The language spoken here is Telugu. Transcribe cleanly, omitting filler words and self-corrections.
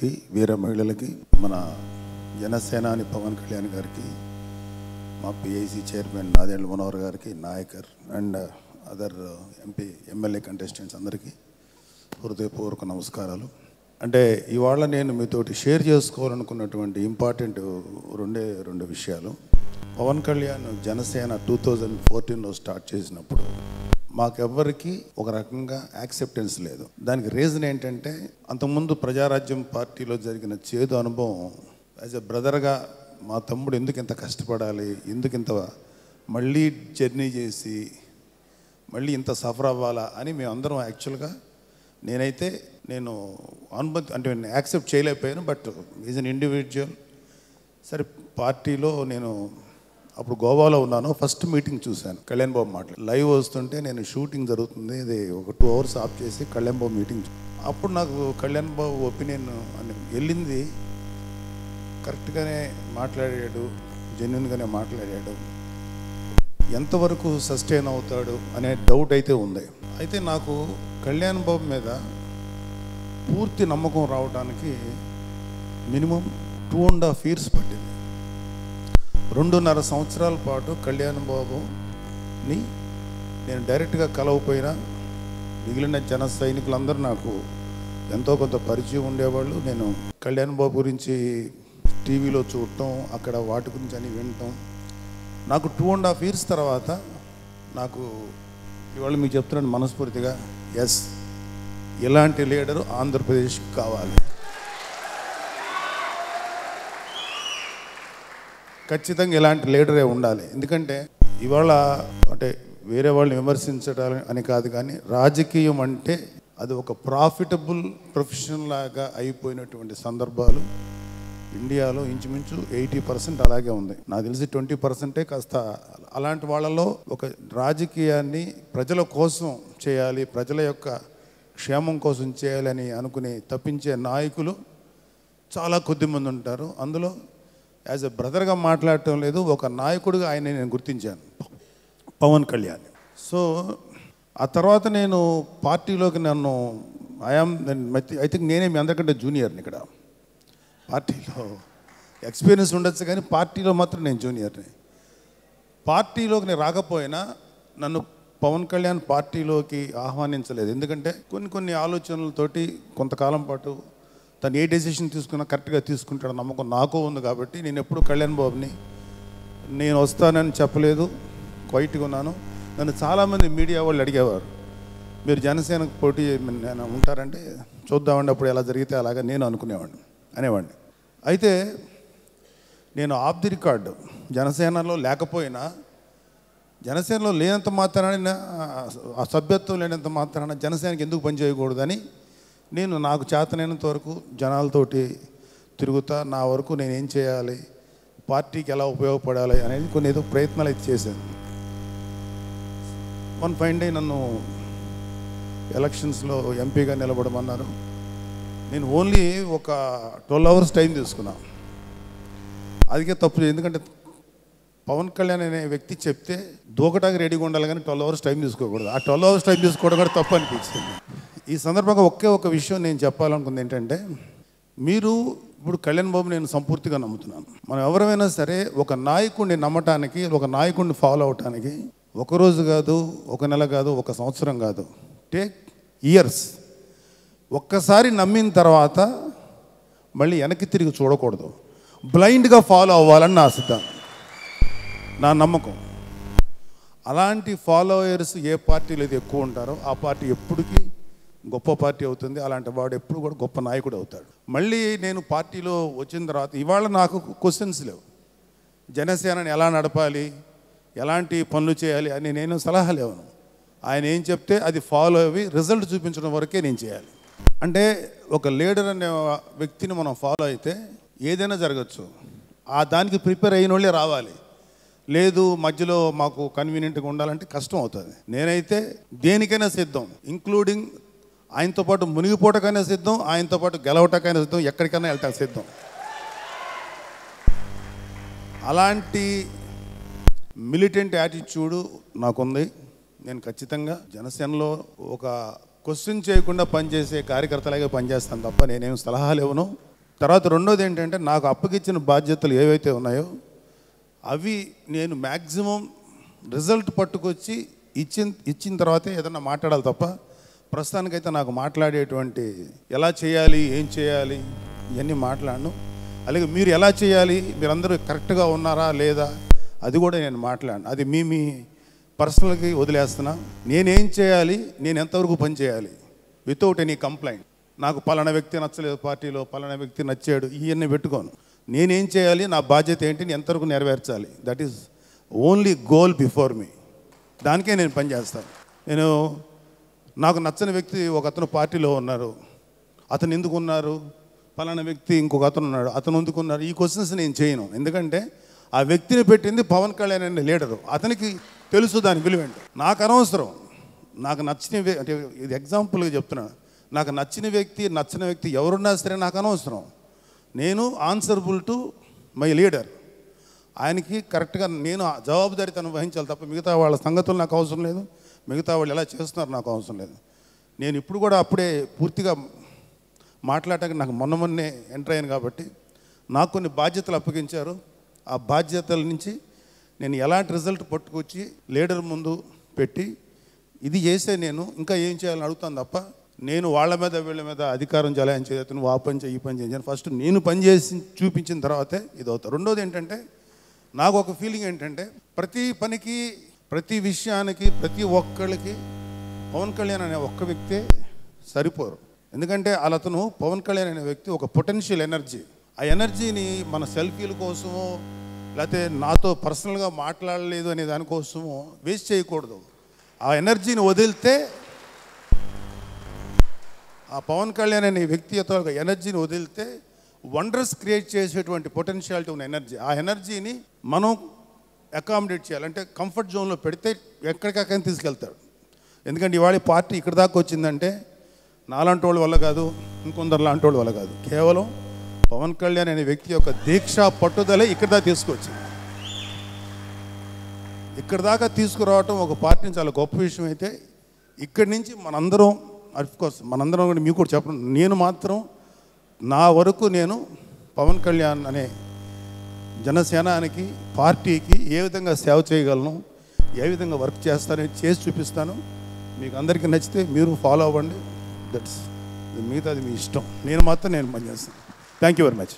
మిత్రులకి, వీర మహిళలకి, మన జనసేనాని పవన్ కళ్యాణ్ గారికి, మా పిఐసి చైర్మన్ నాదెండ్ల మనోహర్ గారికి, నాయకర్ and other MP MLA contestants అందరికీ హృదయపూర్వక నమస్కారాలు. అంటే ఇవాళ నేను మీతోటి షేర్ చేసుకోవాలనుకున్నటువంటి ఇంపార్టెంట్ రెండు విషయాలు. పవన్ కళ్యాణ్ జనసేన 2014లో స్టార్ట్ చేసినప్పుడు మాకెవ్వరికి ఒక రకంగా యాక్సెప్టెన్స్ లేదు. దానికి రీజన్ ఏంటంటే, అంతకుముందు ప్రజారాజ్యం పార్టీలో జరిగిన చేదు అనుభవం. యాజ్ ఎ బ్రదర్గా మా తమ్ముడు ఎందుకు ఇంత కష్టపడాలి, ఎందుకు ఇంత మళ్ళీ జర్నీ చేసి మళ్ళీ ఇంత సఫర్ అవ్వాలా అని మేమందరం యాక్చువల్గా నేను అనుమతి అంటే యాక్సెప్ట్ చేయలేకపోయాను. But is an individual. సరే, పార్టీలో నేను అప్పుడు గోవాలో ఉన్నాను. ఫస్ట్ మీటింగ్ చూశాను, కళ్యాణ్ బాబు మాట్లాడి లైవ్ వస్తుంటే నేను షూటింగ్ జరుగుతుంది, ఇది ఒక 2 hours ఆఫ్ చేసి కళ్యాణ్ బాబు మీటింగ్. అప్పుడు నాకు కళ్యాణ్ బాబు ఒపీనియన్ అని వెళ్ళింది. కరెక్ట్గానే మాట్లాడాడు, జెన్యున్గానే మాట్లాడాడు. ఎంతవరకు సస్టైన్ అవుతాడు అనే డౌట్ అయితే ఉంది. అయితే నాకు కళ్యాణ్ బాబు మీద పూర్తి నమ్మకం రావడానికి మినిమం 2.5 years పట్టింది. 2.5 సంవత్సరాల పాటు కళ్యాణ్ బాబుని నేను డైరెక్ట్గా కలవపోయినా మిగిలిన జన సైనికులందరూ నాకు ఎంతో కొంత పరిచయం ఉండేవాళ్ళు. నేను కళ్యాణ్ బాబు గురించి టీవీలో చూడటం, అక్కడ వాటి గురించి అని వినటం. నాకు 2.5 years తర్వాత నాకు ఇవాళ మీకు చెప్తున్నాను మనస్ఫూర్తిగా, ఎస్, ఇలాంటి లీడరు ఆంధ్రప్రదేశ్కి కావాలి. ఖచ్చితంగా ఇలాంటి లీడరే ఉండాలి. ఎందుకంటే ఇవాళ అంటే వేరే వాళ్ళని విమర్శించడం అని కాదు, కానీ రాజకీయం అంటే అది ఒక ప్రాఫిటబుల్ ప్రొఫెషన్ లాగా అయిపోయినటువంటి సందర్భాలు ఇండియాలో ఇంచుమించు 80% అలాగే ఉంది. నాకు తెలిసి 20% కాస్త అలాంటి వాళ్ళలో ఒక రాజకీయాన్ని ప్రజల కోసం చేయాలి, ప్రజల యొక్క క్షేమం కోసం చేయాలని అనుకుని తప్పించే నాయకులు చాలా కొద్దిమంది ఉంటారు. అందులో యాజ్ ఎ బ్రదర్గా మాట్లాడటం లేదు, ఒక నాయకుడిగా ఆయన నేను గుర్తించాను, పవన్ కళ్యాణ్. సో ఆ తర్వాత నేను పార్టీలోకి ఐ థింక్ నేనే మీ అందరికంటే జూనియర్ని ఇక్కడ. పార్టీలో ఎక్స్పీరియన్స్ ఉండొచ్చు కానీ పార్టీలో మాత్రం నేను జూనియర్ని. పార్టీలోకి నేను రాకపోయినా నన్ను పవన్ కళ్యాణ్ పార్టీలోకి ఆహ్వానించలేదు. ఎందుకంటే కొన్ని ఆలోచనలతోటి కొంతకాలం పాటు తను ఏ డెసిషన్ తీసుకున్నా కరెక్ట్గా తీసుకుంటాడు నమ్మకం నాకు ఉంది. కాబట్టి నేను ఎప్పుడు కళ్యాణ్ బాబుని నేను వస్తానని చెప్పలేదు, క్వైట్గా ఉన్నాను. నన్ను చాలామంది మీడియా వాళ్ళు అడిగేవారు, మీరు జనసేనకు పోటీ ఉంటారంటే చూద్దామండి, అప్పుడు ఎలా జరిగితే అలాగా నేను అనేవాడిని. అయితే నేను ఆఫ్ ది రికార్డు జనసేనలో లేకపోయినా, జనసేనలో లేనంత మాత్రాన, ఆ సభ్యత్వం లేనంత మాత్రాన జనసేనకి ఎందుకు పనిచేయకూడదని నేను నాకు చేతనైనంత వరకు జనాలతోటి తిరుగుతా, నా వరకు నేను ఏం చేయాలి, పార్టీకి ఎలా ఉపయోగపడాలి అనేది కొన్ని ఏదో ప్రయత్నాలు అయితే చేశాను. వన్ ఫైన్ డే నన్ను ఎలక్షన్స్లో ఎంపీగా నిలబడమన్నారు. నేను ఓన్లీ ఒక 12 hours టైం తీసుకున్నా. అదికే తప్పు. ఎందుకంటే పవన్ కళ్యాణ్ అనే వ్యక్తి చెప్తే దూకటానికి రెడీగా ఉండాలి, కానీ 12 hours టైం తీసుకోకూడదు. ఆ 12 hours టైం తీసుకోవడం కూడా తప్పు అనిపించింది. ఈ సందర్భంగా ఒక విషయం నేను చెప్పాలనుకుంది ఏంటంటే, మీరు ఇప్పుడు కళ్యాణ్ బాబు నేను సంపూర్తిగా నమ్ముతున్నాను. మనం ఎవరైనా సరే ఒక నాయకుడిని నమ్మటానికి, ఒక నాయకుడిని ఫాలో అవటానికి 1 రోజు కాదు, 1 నెల కాదు, 1 సంవత్సరం కాదు, టేక్ ఇయర్స్. ఒక్కసారి నమ్మిన తర్వాత మళ్ళీ వెనక్కి తిరిగి చూడకూడదు, బ్లైండ్గా ఫాలో అవ్వాలని నా సిద్ధాంతం, నా నమ్మకం. అలాంటి ఫాలోయర్స్ ఏ పార్టీలో అయితే ఎక్కువ ఉంటారో ఆ పార్టీ ఎప్పటికీ గొప్ప పార్టీ అవుతుంది. అలాంటి వాడు ఎప్పుడు కూడా గొప్ప నాయకుడు అవుతాడు. మళ్ళీ నేను పార్టీలో వచ్చిన తర్వాత ఇవాళ నాకు క్వశ్చన్స్ లేవు. జనసేనని ఎలా నడపాలి, ఎలాంటి పనులు చేయాలి అని నేను సలహాలు ఇవ్వను. ఆయన ఏం చెప్తే అది ఫాలో అయ్యి రిజల్ట్ చూపించడం వరకే నేను చేయాలి. అంటే ఒక లీడర్ అనే వ్యక్తిని మనం ఫాలో అయితే ఏదైనా జరగచ్చు. ఆ దానికి ప్రిపేర్ అయిన వాళ్ళే రావాలి. లేదు మధ్యలో మాకు కన్వీనియంట్గా ఉండాలంటే కష్టం అవుతుంది. నేనైతే దేనికైనా సిద్ధం, ఇంక్లూడింగ్ ఆయనతో పాటు మునిగిపోవటకైనా సిద్ధం, ఆయనతో పాటు గెలవటకైనా సిద్ధం, ఎక్కడికైనా వెళ్ళటానికి సిద్ధం. అలాంటి మిలిటెంట్ యాటిట్యూడు నాకుంది. నేను ఖచ్చితంగా జనసేనలో ఒక క్వశ్చన్ చేయకుండా పనిచేసే కార్యకర్తలాగే పనిచేస్తాను తప్ప నేనేం సలహాలు ఇవ్వను. తర్వాత రెండోది ఏంటంటే నాకు అప్పగిచ్చిన బాధ్యతలు ఏవైతే ఉన్నాయో అవి నేను మ్యాక్సిమం రిజల్ట్ పట్టుకొచ్చి ఇచ్చిన తర్వాతే ఏదన్నా మాట్లాడాలి తప్ప ప్రస్తుతానికైతే నాకు మాట్లాడేటువంటి ఎలా చేయాలి ఏం చేయాలి ఇవన్నీ మాట్లాడను. అలాగే మీరు ఎలా చేయాలి, మీరందరూ కరెక్ట్గా ఉన్నారా లేదా అది కూడా నేను మాట్లాడను. అది మీ పర్సనల్కి వదిలేస్తున్నా. నేనేం చేయాలి, నేను ఎంతవరకు పని చేయాలి వితౌట్ ఎనీ కంప్లైంట్. నాకు పలానా వ్యక్తి నచ్చలేదు పార్టీలో, పలానా వ్యక్తి నచ్చాడు, ఇవన్నీ పెట్టుకోను. నేనేం చేయాలి, నా బాధ్యత ఏంటి, ఎంతవరకు నెరవేర్చాలి, that is only goal before me. దానికే నేను పనిచేస్తాను. నేను నాకు నచ్చని వ్యక్తి ఒక అతను పార్టీలో ఉన్నారు, అతను ఎందుకు ఉన్నారు, పలానా వ్యక్తి ఇంకొక అతను ఉన్నాడు, అతను ఎందుకు ఉన్నారు, ఈ క్వశ్చన్స్ నేను చేయను. ఎందుకంటే ఆ వ్యక్తిని పెట్టింది పవన్ కళ్యాణ్ అనే లీడరు, అతనికి తెలుసు దాని విలువేంటో. నాకు అనవసరం. నాకు నచ్చిన అంటే ఇది ఎగ్జాంపుల్గా చెప్తున్నాను. నాకు నచ్చిన వ్యక్తి నచ్చిన వ్యక్తి ఎవరున్నా సరే నాకు అనవసరం. నేను ఆన్సరబుల్ టు మై లీడర్. ఆయనకి కరెక్ట్గా నేను జవాబుదారీతనం వహించాలి తప్ప మిగతా వాళ్ళ సంగతులు నాకు అవసరం లేదు, మిగతా వాళ్ళు ఎలా చేస్తున్నారు నాకు అవసరం లేదు. నేను ఇప్పుడు కూడా అప్పుడే పూర్తిగా మాట్లాడటానికి నాకు మొన్నే ఎంటర్ అయ్యాను కాబట్టి నాకు కొన్ని బాధ్యతలు అప్పగించారు. ఆ బాధ్యతల నుంచి నేను ఎలాంటి రిజల్ట్ పట్టుకొచ్చి లీడర్ ముందు పెట్టి ఇది చేస్తే నేను ఇంకా ఏం చేయాలని అడుగుతాను తప్ప నేను వాళ్ళ మీద వీళ్ళ మీద అధికారం చలాయించేది నువ్వు ఆ పని చేయి ఈ పని చేయించాను. ఫస్ట్ నేను పని చేసి చూపించిన తర్వాతే ఇది అవుతా. రెండోది ఏంటంటే నాకు ఒక ఫీలింగ్ ఏంటంటే ప్రతి పనికి ప్రతి విషయానికి ప్రతి ఒక్కళ్ళకి పవన్ కళ్యాణ్ అనే ఒక్క వ్యక్తే సరిపోరు. ఎందుకంటే అతను పవన్ కళ్యాణ్ అనే వ్యక్తి ఒక పొటెన్షియల్ ఎనర్జీ. ఆ ఎనర్జీని మన సెల్ఫీల కోసమో లేకపోతే నాతో పర్సనల్గా మాట్లాడలేదు అనే దానికోసమో వేస్ట్ చేయకూడదు. ఆ ఎనర్జీని వదిలితే ఆ పవన్ కళ్యాణ్ అనే వ్యక్తి యొక్క ఎనర్జీని వదిలితే వండర్స్ క్రియేట్ చేసేటువంటి పొటెన్షియాలిటీ ఉన్న ఎనర్జీ, ఆ ఎనర్జీని మనం అకామిడేట్ చేయాలంటే కంఫర్ట్ జోన్లో పెడితే ఎక్కడికక్కడికి తీసుకెళ్తాడు. ఎందుకంటే ఇవాళ పార్టీ ఇక్కడ దాకా వచ్చిందంటే నాలాంటి వాళ్ళ వల్ల కాదు, ఇంకొందరు లాంటి వాళ్ళ వల్ల కాదు, కేవలం పవన్ కళ్యాణ్ అనే వ్యక్తి యొక్క దీక్ష పట్టుదలే ఇక్కడ దాకా తీసుకొచ్చింది. ఇక్కడ దాకా తీసుకురావటం ఒక పార్టీని చాలా గొప్ప విషయం. అయితే ఇక్కడి నుంచి మనందరం అఫ్కోర్స్ మనందరం కూడా మీకు కూడా చెప్పడం, నేను మాత్రం నా వరకు నేను పవన్ కళ్యాణ్ అనే జనసేనానికి పార్టీకి ఏ విధంగా సేవ చేయగలను, ఏ విధంగా వర్క్ చేస్తానని చేసి చూపిస్తాను. మీకు అందరికీ నచ్చితే మీరు ఫాలో అవ్వండి, దట్స్ మిగతాది మీ ఇష్టం. నేను మాత్రం నేను పనిచేస్తాను. Thank you very much.